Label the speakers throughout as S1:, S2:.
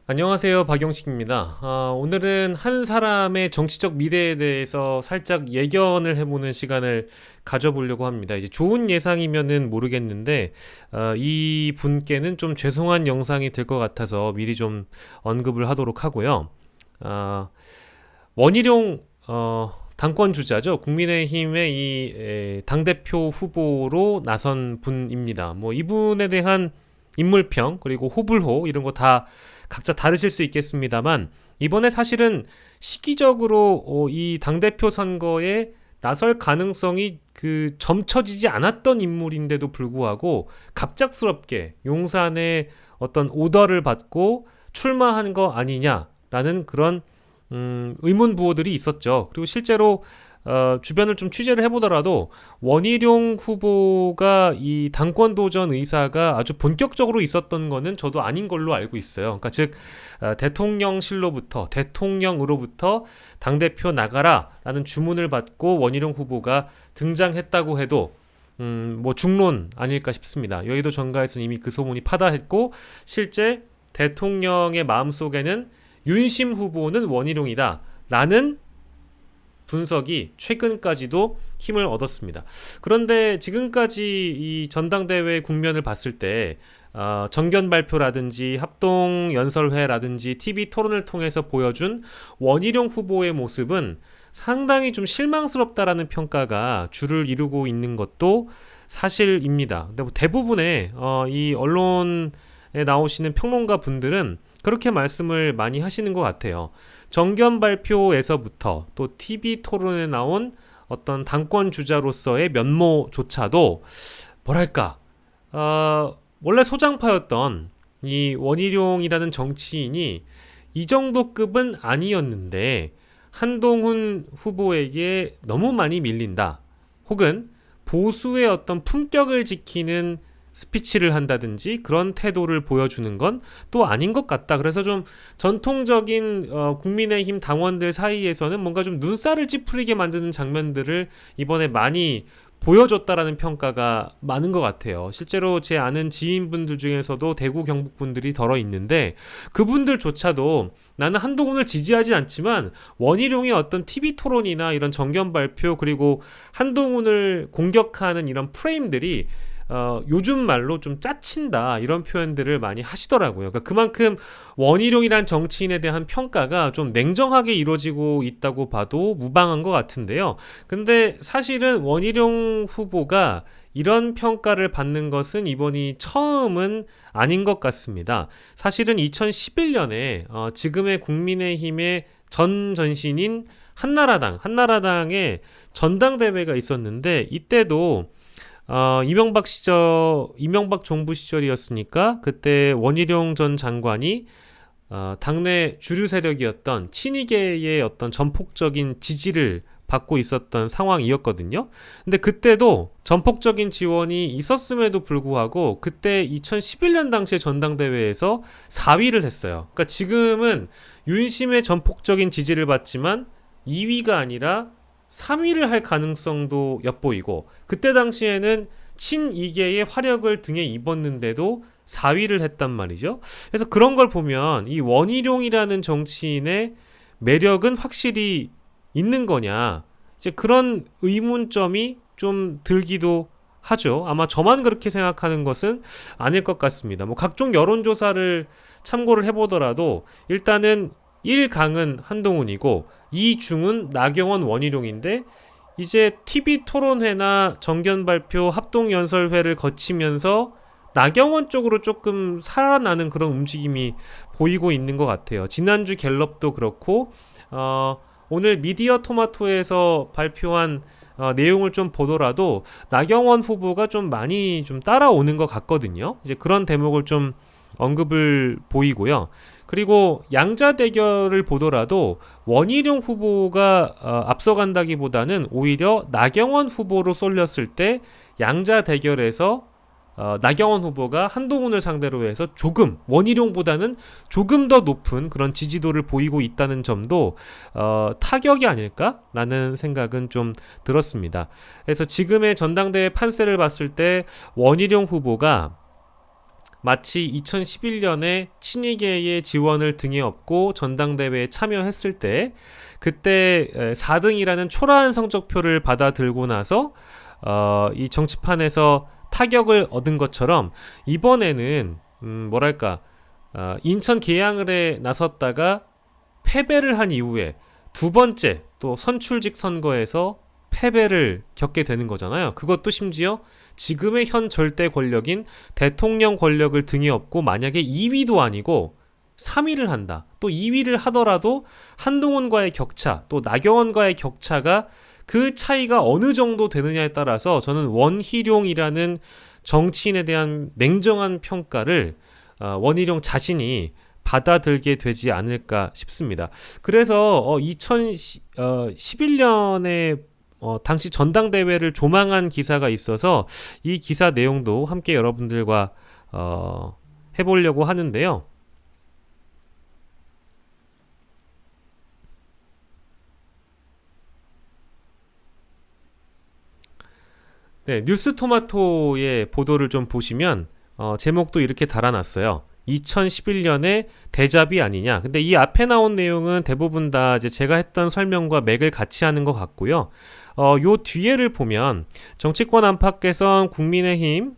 S1: 안녕하세요. 박영식입니다. 오늘은 한 사람의 정치적 미래에 대해서 살짝 예견을 해보는 시간을 가져보려고 합니다. 이제 좋은 예상이면은 모르겠는데, 이 분께는 좀 죄송한 영상이 될 것 같아서 미리 좀 언급을 하도록 하고요. 어, 원희룡, 당권 주자죠. 국민의힘의 당대표 후보로 나선 분입니다. 뭐, 이분에 대한 인물평, 그리고 호불호, 이런 거 다 각자 다르실 수 있겠습니다만, 이번에 사실은 시기적으로 이 당대표 선거에 나설 가능성이 점쳐지지 않았던 인물인데도 불구하고 갑작스럽게 용산의 어떤 오더를 받고 출마한 거 아니냐라는 그런 의문 부호들이 있었죠. 그리고 실제로 주변을 좀 취재를 해보더라도 원희룡 후보가 이 당권 도전 의사가 아주 본격적으로 있었던 거는 저도 아닌 걸로 알고 있어요. 그러니까 즉 대통령으로부터 당대표 나가라라는 주문을 받고 원희룡 후보가 등장했다고 해도 뭐 중론 아닐까 싶습니다. 여의도 정가에서는 이미 그 소문이 파다했고, 실제 대통령의 마음속에는 윤심 후보는 원희룡이다 라는 분석이 최근까지도 힘을 얻었습니다. 그런데 지금까지 이 전당대회 국면을 봤을 때 정견 발표라든지 합동 연설회라든지 TV 토론을 통해서 보여준 원희룡 후보의 모습은 상당히 좀 실망스럽다라는 평가가 주를 이루고 있는 것도 사실입니다. 근데 뭐 대부분의 이 언론에 나오시는 평론가 분들은 그렇게 말씀을 많이 하시는 것 같아요. 정견 발표에서부터 또 TV 토론에 나온 어떤 당권 주자로서의 면모조차도 뭐랄까, 원래 소장파였던 이 원희룡이라는 정치인이 이 정도 급은 아니었는데 한동훈 후보에게 너무 많이 밀린다, 혹은 보수의 어떤 품격을 지키는 스피치를 한다든지 그런 태도를 보여주는 건 또 아닌 것 같다. 그래서 좀 전통적인 국민의힘 당원들 사이에서는 뭔가 좀 눈살을 찌푸리게 만드는 장면들을 이번에 많이 보여줬다라는 평가가 많은 것 같아요. 실제로 제 아는 지인분들 중에서도 대구 경북 분들이 덜어 있는데, 그분들조차도 나는 한동훈을 지지하지 않지만 원희룡의 어떤 TV 토론이나 이런 정견 발표, 그리고 한동훈을 공격하는 이런 프레임들이 요즘 말로 좀 짜친다, 이런 표현들을 많이 하시더라고요. 그러니까 그만큼 원희룡이란 정치인에 대한 평가가 좀 냉정하게 이루어지고 있다고 봐도 무방한 것 같은데요. 근데 사실은 원희룡 후보가 이런 평가를 받는 것은 이번이 처음은 아닌 것 같습니다. 사실은 2011년에 지금의 국민의힘의 전 전신인 한나라당의 전당대회가 있었는데, 이때도 이명박 정부 시절이었으니까 그때 원희룡 전 장관이 당내 주류 세력이었던 친이계의 어떤 전폭적인 지지를 받고 있었던 상황이었거든요. 근데 그때도 전폭적인 지원이 있었음에도 불구하고 그때 2011년 당시의 전당대회에서 4위를 했어요. 그러니까 지금은 윤심의 전폭적인 지지를 받지만 2위가 아니라 3위를 할 가능성도 엿보이고, 그때 당시에는 친이계의 화력을 등에 입었는데도 4위를 했단 말이죠. 그래서 그런 걸 보면 이 원희룡이라는 정치인의 매력은 확실히 있는 거냐, 이제 그런 의문점이 좀 들기도 하죠. 아마 저만 그렇게 생각하는 것은 아닐 것 같습니다. 뭐 각종 여론조사를 참고를 해보더라도 일단은 1강은 한동훈이고 2중은 나경원, 원희룡인데, 이제 TV 토론회나 정견 발표, 합동 연설회를 거치면서 나경원 쪽으로 조금 살아나는 그런 움직임이 보이고 있는 것 같아요. 지난주 갤럽도 그렇고, 오늘 미디어 토마토에서 발표한 내용을 좀 보더라도 나경원 후보가 좀 많이 좀 따라오는 것 같거든요. 이제 그런 대목을 좀 언급을 보이고요. 그리고 양자 대결을 보더라도 원희룡 후보가 앞서간다기보다는 오히려 나경원 후보로 쏠렸을 때 양자 대결에서 나경원 후보가 한동훈을 상대로 해서 조금 원희룡보다는 조금 더 높은 그런 지지도를 보이고 있다는 점도 타격이 아닐까라는 생각은 좀 들었습니다. 그래서 지금의 전당대회 판세를 봤을 때 원희룡 후보가 마치 2011년에 친이계의 지원을 등에 업고 전당대회에 참여했을 때 그때 4등이라는 초라한 성적표를 받아 들고 나서 이 정치판에서 타격을 얻은 것처럼 이번에는 인천 계양을에 나섰다가 패배를 한 이후에 두 번째 또 선출직 선거에서 패배를 겪게 되는 거잖아요. 그것도 심지어 지금의 현 절대 권력인 대통령 권력을 등에 업고 만약에 2위도 아니고 3위를 한다. 또 2위를 하더라도 한동훈과의 격차, 또 나경원과의 격차가 그 차이가 어느 정도 되느냐에 따라서 저는 원희룡이라는 정치인에 대한 냉정한 평가를 원희룡 자신이 받아들게 되지 않을까 싶습니다. 그래서 2011년에 당시 전당대회를 조망한 기사가 있어서 이 기사 내용도 함께 여러분들과 해보려고 하는데요. 네, 뉴스토마토의 보도를 좀 보시면 제목도 이렇게 달아놨어요. 2011년에 대잡이 아니냐. 근데 이 앞에 나온 내용은 대부분 다 이제 제가 했던 설명과 맥을 같이 하는 것 같고요. 요 뒤에를 보면 정치권 안팎 개선 국민의힘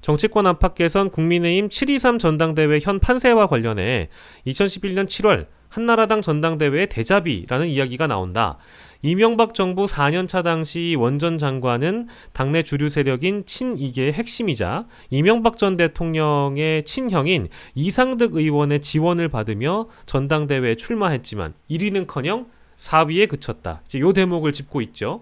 S1: 7.23 전당대회 현 판세와 관련해 2011년 7월 한나라당 전당대회의 대잡이라는 이야기가 나온다. 이명박 정부 4년차 당시 원전 장관은 당내 주류 세력인 친이계의 핵심이자 이명박 전 대통령의 친형인 이상득 의원의 지원을 받으며 전당대회에 출마했지만 1위는커녕 4위에 그쳤다. 이제 요 대목을 짚고 있죠.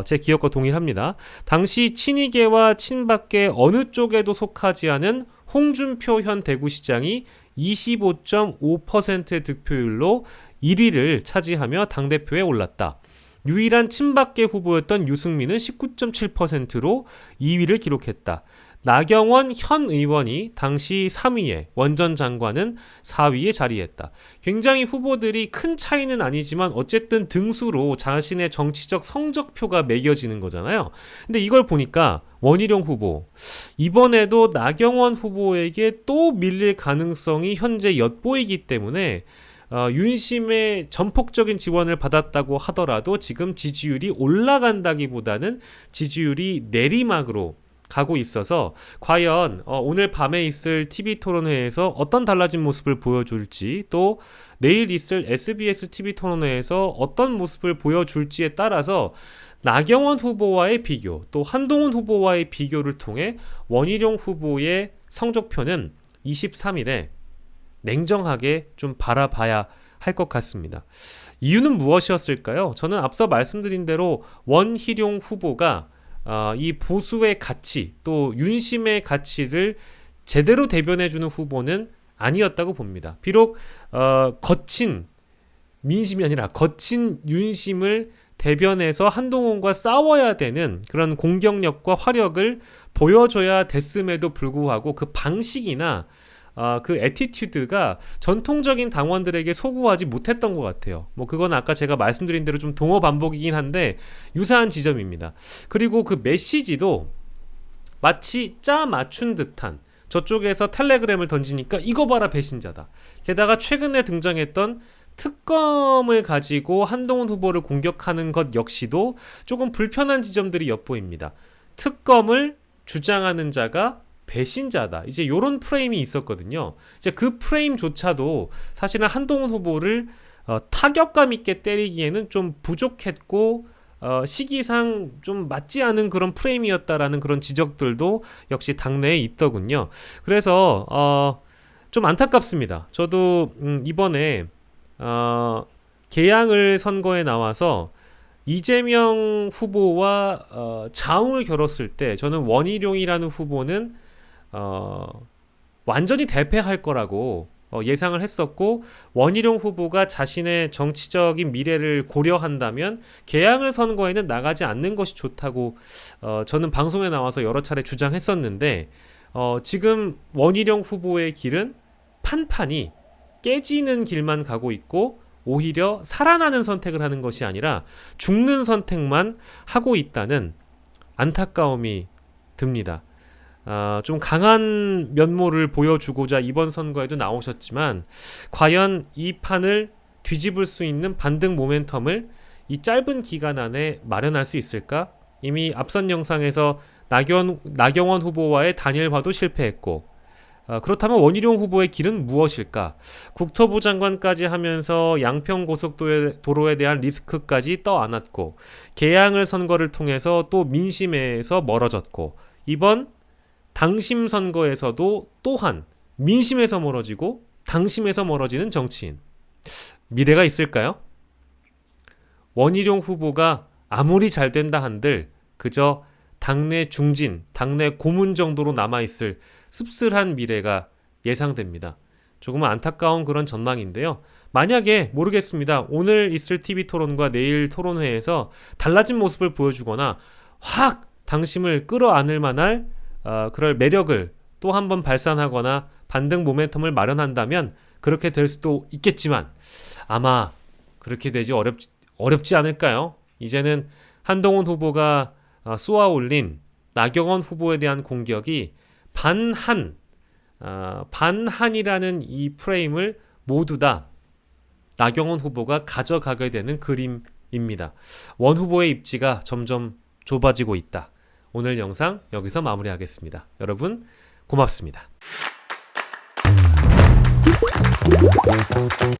S1: 제 기억과 동일합니다. 당시 친이계와 친박계 어느 쪽에도 속하지 않은 홍준표 현 대구시장이 25.5%의 득표율로 1위를 차지하며 당대표에 올랐다. 유일한 친박계 후보였던 유승민은 19.7%로 2위를 기록했다. 나경원 현 의원이 당시 3위에, 원전 장관은 4위에 자리했다. 굉장히 후보들이 큰 차이는 아니지만 어쨌든 등수로 자신의 정치적 성적표가 매겨지는 거잖아요. 근데 이걸 보니까 원희룡 후보, 이번에도 나경원 후보에게 또 밀릴 가능성이 현재 엿보이기 때문에 윤심의 전폭적인 지원을 받았다고 하더라도 지금 지지율이 올라간다기보다는 지지율이 내리막으로 가고 있어서 과연 오늘 밤에 있을 TV토론회에서 어떤 달라진 모습을 보여줄지, 또 내일 있을 SBS TV토론회에서 어떤 모습을 보여줄지에 따라서 나경원 후보와의 비교, 또 한동훈 후보와의 비교를 통해 원희룡 후보의 성적표는 23일에 냉정하게 좀 바라봐야 할 것 같습니다. 이유는 무엇이었을까요? 저는 앞서 말씀드린 대로 원희룡 후보가 이 보수의 가치, 또 윤심의 가치를 제대로 대변해주는 후보는 아니었다고 봅니다. 비록 거친 민심이 아니라 거친 윤심을 대변해서 한동훈과 싸워야 되는 그런 공격력과 화력을 보여줘야 됐음에도 불구하고 그 방식이나 그 애티튜드가 전통적인 당원들에게 소구하지 못했던 것 같아요. 뭐 그건 아까 제가 말씀드린 대로 좀 동어 반복이긴 한데 유사한 지점입니다. 그리고 그 메시지도 마치 짜 맞춘 듯한, 저쪽에서 텔레그램을 던지니까 이거 봐라 배신자다. 게다가 최근에 등장했던 특검을 가지고 한동훈 후보를 공격하는 것 역시도 조금 불편한 지점들이 엿보입니다. 특검을 주장하는 자가 배신자다. 이제 요런 프레임이 있었거든요. 이제 그 프레임조차도 사실은 한동훈 후보를 타격감 있게 때리기에는 좀 부족했고 시기상 좀 맞지 않은 그런 프레임이었다라는 그런 지적들도 역시 당내에 있더군요. 그래서 좀 안타깝습니다. 저도 이번에 계양을 선거에 나와서 이재명 후보와 자웅을 겨뤘을 때 저는 원희룡이라는 후보는 완전히 대패할 거라고 예상을 했었고, 원희룡 후보가 자신의 정치적인 미래를 고려한다면 계양을 선거에는 나가지 않는 것이 좋다고 저는 방송에 나와서 여러 차례 주장했었는데 지금 원희룡 후보의 길은 판판이 깨지는 길만 가고 있고 오히려 살아나는 선택을 하는 것이 아니라 죽는 선택만 하고 있다는 안타까움이 듭니다. 좀 강한 면모를 보여주고자 이번 선거에도 나오셨지만 과연 이 판을 뒤집을 수 있는 반등 모멘텀을 이 짧은 기간 안에 마련할 수 있을까? 이미 앞선 영상에서 나경원 후보와의 단일화도 실패했고, 그렇다면 원희룡 후보의 길은 무엇일까? 국토부 장관까지 하면서 양평고속도로에 대한 리스크까지 떠안았고, 개항을 선거를 통해서 또 민심에서 멀어졌고, 이번 당심 선거에서도 또한 민심에서 멀어지고 당심에서 멀어지는 정치인. 미래가 있을까요? 원희룡 후보가 아무리 잘 된다 한들 그저 당내 중진, 당내 고문 정도로 남아있을 씁쓸한 미래가 예상됩니다. 조금 안타까운 그런 전망인데요. 만약에 모르겠습니다. 오늘 있을 TV토론과 내일 토론회에서 달라진 모습을 보여주거나 확 당심을 끌어안을 만할 그럴 매력을 또 한 번 발산하거나 반등 모멘텀을 마련한다면 그렇게 될 수도 있겠지만 아마 그렇게 되지 어렵지 않을까요? 이제는 한동훈 후보가 쏘아올린 나경원 후보에 대한 공격이 반한이라는 이 프레임을 모두 다 나경원 후보가 가져가게 되는 그림입니다. 원 후보의 입지가 점점 좁아지고 있다. 오늘 영상 여기서 마무리하겠습니다. 여러분 고맙습니다.